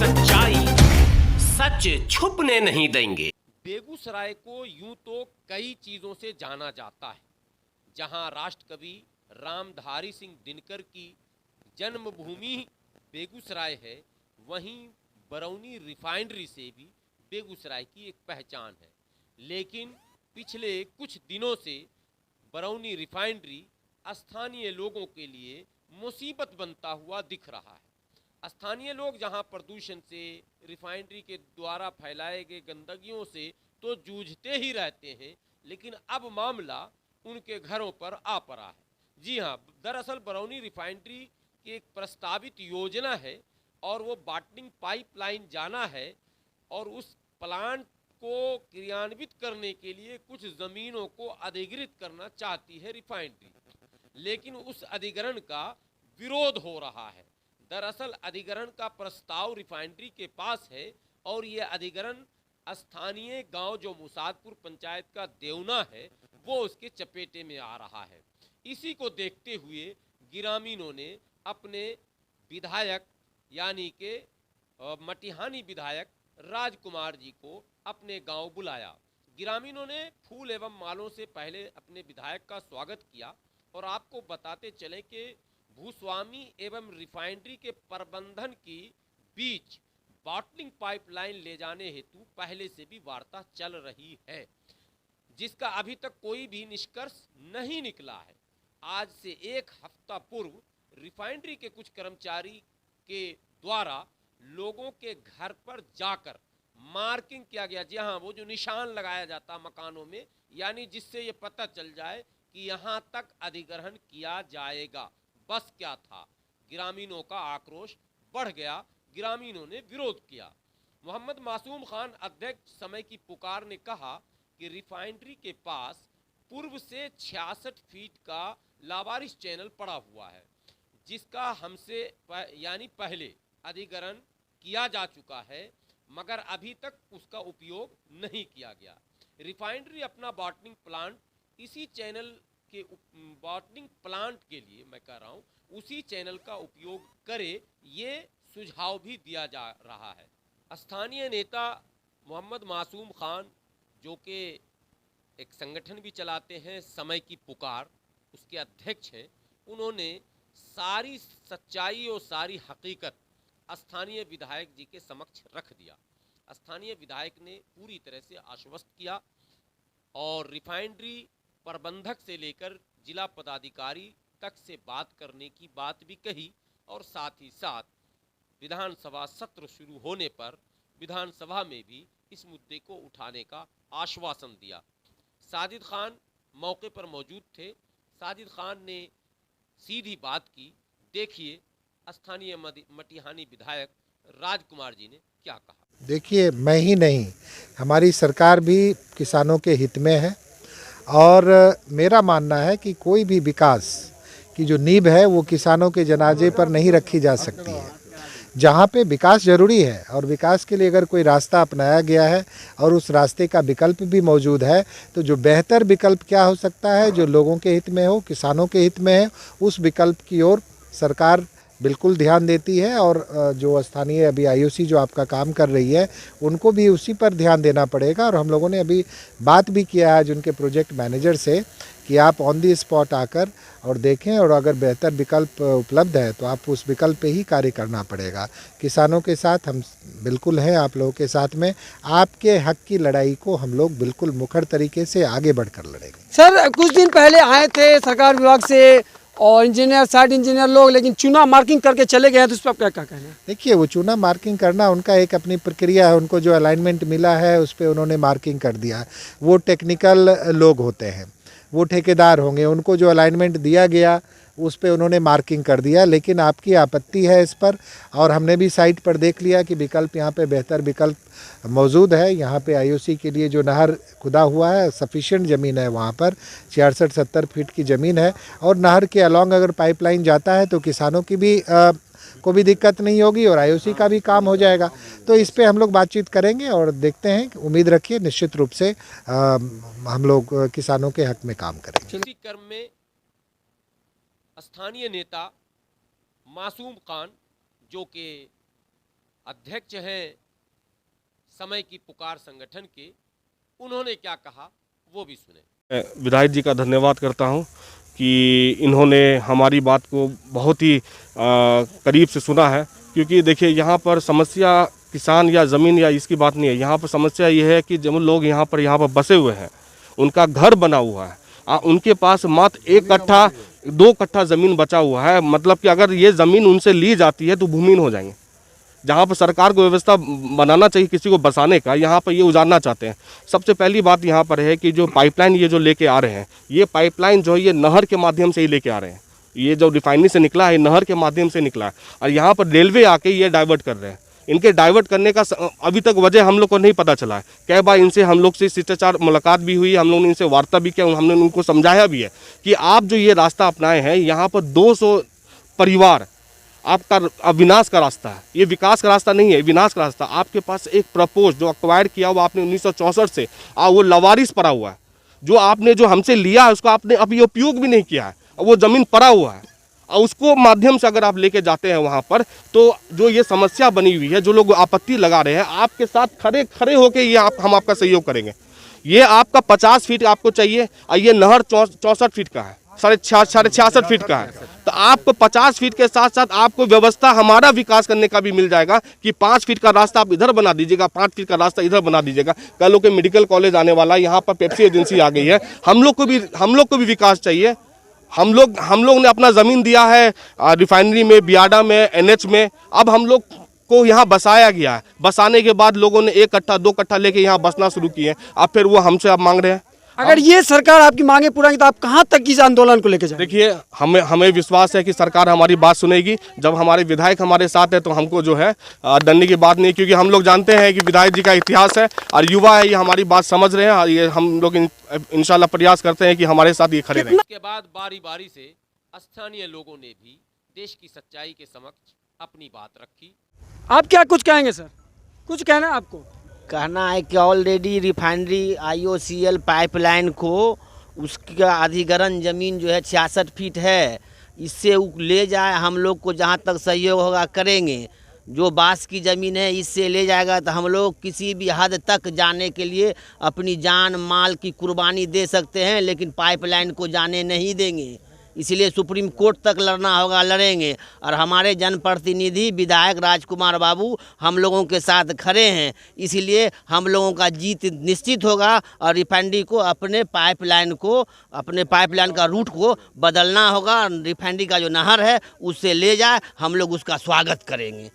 सच्चाई सच छुपने नहीं देंगे। बेगूसराय को यूं तो कई चीज़ों से जाना जाता है। जहां राष्ट्रकवि रामधारी सिंह दिनकर की जन्मभूमि बेगूसराय है, वहीं बरौनी रिफाइनरी से भी बेगूसराय की एक पहचान है। लेकिन पिछले कुछ दिनों से बरौनी रिफाइनरी स्थानीय लोगों के लिए मुसीबत बनता हुआ दिख रहा है। स्थानीय लोग जहां प्रदूषण से, रिफाइनरी के द्वारा फैलाए गए गंदगियों से तो जूझते ही रहते हैं, लेकिन अब मामला उनके घरों पर आ पड़ा है। जी हाँ, दरअसल बरौनी रिफाइनरी की एक प्रस्तावित योजना है और वो बॉटलिंग पाइपलाइन जाना है, और उस प्लांट को क्रियान्वित करने के लिए कुछ ज़मीनों को अधिग्रहित करना चाहती है रिफाइनरी, लेकिन उस अधिग्रहण का विरोध हो रहा है। दरअसल अधिग्रहण का प्रस्ताव रिफाइनरी के पास है और ये अधिग्रहण स्थानीय गांव जो मुसादपुर पंचायत का देवना है, वो उसके चपेटे में आ रहा है। इसी को देखते हुए ग्रामीणों ने अपने विधायक यानी कि मटिहानी विधायक राजकुमार जी को अपने गांव बुलाया। ग्रामीणों ने फूल एवं मालों से पहले अपने विधायक का स्वागत किया, और आपको बताते चले कि भूस्वामी एवं रिफाइनरी के प्रबंधन की बीच बॉटलिंग पाइपलाइन ले जाने हेतु पहले से भी वार्ता चल रही है, जिसका अभी तक कोई भी निष्कर्ष नहीं निकला है। आज से एक हफ्ता पूर्व रिफाइनरी के कुछ कर्मचारी के द्वारा लोगों के घर पर जाकर मार्किंग किया गया। जी हाँ, वो जो निशान लगाया जाता मकानों में, यानी जिससे ये पता चल जाए कि यहाँ तक अधिग्रहण किया जाएगा। बस क्या था, ग्रामीणों का आक्रोश बढ़ गया, ग्रामीणों ने विरोध किया। मोहम्मद मासूम खान अध्यक्ष समय की पुकार ने कहा कि रिफाइनरी के पास पूर्व से 66 फीट का लावारिस चैनल पड़ा हुआ है, जिसका हमसे यानी पहले अधिग्रहण किया जा चुका है, मगर अभी तक उसका उपयोग नहीं किया गया। रिफाइनरी अपना बॉटलिंग प्लांट इसी चैनल के बॉटलिंग प्लांट के लिए, मैं कह रहा हूँ, उसी चैनल का उपयोग करे, ये सुझाव भी दिया जा रहा है। स्थानीय नेता मोहम्मद मासूम खान, जो कि एक संगठन भी चलाते हैं समय की पुकार, उसके अध्यक्ष हैं, उन्होंने सारी सच्चाई और सारी हकीकत स्थानीय विधायक जी के समक्ष रख दिया। स्थानीय विधायक ने पूरी तरह से आश्वस्त किया और रिफाइनरी प्रबंधक से लेकर जिला पदाधिकारी तक से बात करने की बात भी कही, और साथ ही साथ विधानसभा सत्र शुरू होने पर विधानसभा में भी इस मुद्दे को उठाने का आश्वासन दिया। साजिद खान मौके पर मौजूद थे। साजिद खान ने सीधी बात की। देखिए स्थानीय मटिहानी विधायक राजकुमार जी ने क्या कहा। देखिए, मैं ही नहीं, हमारी सरकार भी किसानों के हित में है, और मेरा मानना है कि कोई भी विकास की जो नींव है वो किसानों के जनाजे पर नहीं रखी जा सकती है। जहाँ पे विकास ज़रूरी है और विकास के लिए अगर कोई रास्ता अपनाया गया है और उस रास्ते का विकल्प भी मौजूद है, तो जो बेहतर विकल्प क्या हो सकता है, जो लोगों के हित में हो, किसानों के हित में है, उस विकल्प की ओर सरकार बिल्कुल ध्यान देती है। और जो स्थानीय अभी आईओसी जो आपका काम कर रही है, उनको भी उसी पर ध्यान देना पड़ेगा। और हम लोगों ने अभी बात भी किया है उनके प्रोजेक्ट मैनेजर से कि आप ऑन दी स्पॉट आकर और देखें, और अगर बेहतर विकल्प उपलब्ध है तो आप उस विकल्प पे ही कार्य करना पड़ेगा। किसानों के साथ हम बिल्कुल हैं, आप लोगों के साथ में। आपके हक की लड़ाई को हम लोग बिल्कुल मुखर तरीके से आगे बढ़कर लड़ेंगे। सर, कुछ दिन पहले आए थे सरकार विभाग से और इंजीनियर, साइट इंजीनियर लोग, लेकिन चूना मार्किंग करके चले गए हैं, तो उस पर क्या कहना है? देखिए, वो चूना मार्किंग करना उनका एक अपनी प्रक्रिया है। उनको जो अलाइनमेंट मिला है उस पर उन्होंने मार्किंग कर दिया। वो टेक्निकल लोग होते हैं, वो ठेकेदार होंगे, उनको जो अलाइनमेंट दिया गया उस पे उन्होंने मार्किंग कर दिया। लेकिन आपकी आपत्ति है इस पर, और हमने भी साइट पर देख लिया कि विकल्प यहाँ पे बेहतर विकल्प मौजूद है। यहाँ पे आईओसी के लिए जो नहर खुदा हुआ है, सफिशिएंट ज़मीन है, वहाँ पर 66-70 फीट की ज़मीन है, और नहर के अलॉन्ग अगर पाइपलाइन जाता है तो किसानों की भी को भी दिक्कत नहीं होगी और आईओसी का भी काम हो जाएगा। तो इस पे हम लोग बातचीत करेंगे और देखते हैं, उम्मीद रखिए निश्चित रूप से हम लोग किसानों के हक में काम करेंगे। इसी क्रम में स्थानीय नेता मासूम खान, जो कि अध्यक्ष हैं समय की पुकार संगठन के, उन्होंने क्या कहा वो भी सुने। विधायक जी का धन्यवाद करता हूं कि इन्होंने हमारी बात को बहुत ही करीब से सुना है, क्योंकि देखिए यहाँ पर समस्या किसान या ज़मीन या इसकी बात नहीं है। यहाँ पर समस्या ये है कि जब लोग यहाँ पर बसे हुए हैं, उनका घर बना हुआ है, उनके पास मात्र 1 कट्ठा 2 कट्ठा ज़मीन बचा हुआ है। मतलब कि अगर ये ज़मीन उनसे ली जाती है तो भूमिहीन हो जाएंगे। जहाँ पर सरकार को व्यवस्था बनाना चाहिए किसी को बसाने का, यहाँ पर ये उजाड़ना चाहते हैं। सबसे पहली बात यहाँ पर है कि जो पाइपलाइन ये जो लेके आ रहे हैं, ये पाइपलाइन जो है ये नहर के माध्यम से ही लेके आ रहे हैं। ये जो रिफाइनरी से निकला है नहर के माध्यम से निकला है, और यहाँ पर रेलवे आके ये डाइवर्ट कर रहे हैं। इनके डाइवर्ट करने का अभी तक वजह हम लोग को नहीं पता चला है। कई बार इनसे हम लोग से शिष्टाचार मुलाकात भी हुई, हम लोगों ने इनसे वार्ता भी किया, हमने उनको समझाया भी है कि आप जो ये रास्ता अपनाए हैं, यहाँ पर 200 परिवार आपका विनाश का रास्ता है। ये विकास का रास्ता नहीं है, विनाश का रास्ता। आपके पास एक प्रपोज जो एक्वायर किया हुआ आपने 1964 से, वो लवारिस पड़ा हुआ है। जो आपने जो हमसे लिया है उसको आपने अभी उपयोग भी नहीं किया है, वो ज़मीन पड़ा हुआ है। और उसको माध्यम से अगर आप लेके जाते हैं वहाँ पर, तो जो ये समस्या बनी हुई है, जो लोग आपत्ति लगा रहे हैं, आपके साथ खड़े होके ये हम आपका सहयोग करेंगे। ये आपका 50 फीट आपको चाहिए, और ये नहर 64 फीट का है, 66.5 फीट का है। तो आपको 50 फीट के साथ साथ आपको व्यवस्था हमारा विकास करने का भी मिल जाएगा कि 5 फीट का रास्ता आप इधर बना दीजिएगा, 5 फीट का रास्ता इधर बना दीजिएगा। कल के मेडिकल कॉलेज आने वाला, यहाँ पर पेप्सी एजेंसी आ गई है। हम लोग को भी विकास चाहिए। हम लोग ने अपना ज़मीन दिया है रिफाइनरी में, बियाडा में, NH में। अब हम लोग को यहाँ बसाया गया है। बसाने के बाद लोगों ने 1 कट्ठा 2 कट्ठा लेके यहाँ बसना शुरू किए। अब फिर वो हमसे अब मांग रहे हैं। अगर ये सरकार आपकी मांगे पूरा की तो आप कहाँ तक इस आंदोलन को लेकर जाएंगे? देखिए, हमें विश्वास है कि सरकार हमारी बात सुनेगी। जब हमारे विधायक हमारे साथ है तो हमको जो है डरने की बात नहीं, क्योंकि हम लोग जानते हैं कि विधायक जी का इतिहास है और युवा है, ये हमारी बात समझ रहे हैं। और ये हम लोग इंशाल्लाह प्रयास करते हैं कि हमारे साथ ये खड़े रहें। इसके बाद बारी बारी से स्थानीय लोगों ने भी देश की सच्चाई के समक्ष अपनी बात रखी। आप क्या कुछ कहेंगे सर? कुछ कहना है आपको? कहना है कि ऑलरेडी रिफाइनरी IOCL पाइपलाइन को उसका अधिग्रहण ज़मीन जो है 66 फीट है, इससे ले जाए। हम लोग को जहाँ तक सहयोग होगा करेंगे। जो बांस की ज़मीन है इससे ले जाएगा तो हम लोग किसी भी हद तक जाने के लिए अपनी जान माल की कुर्बानी दे सकते हैं, लेकिन पाइपलाइन को जाने नहीं देंगे। इसलिए सुप्रीम कोर्ट तक लड़ना होगा, लड़ेंगे। और हमारे जनप्रतिनिधि विधायक राजकुमार बाबू हम लोगों के साथ खड़े हैं, इसलिए हम लोगों का जीत निश्चित होगा। और रिफाइनरी को अपने पाइपलाइन का रूट को बदलना होगा। रिफाइनरी का जो नहर है उससे ले जाए, हम लोग उसका स्वागत करेंगे।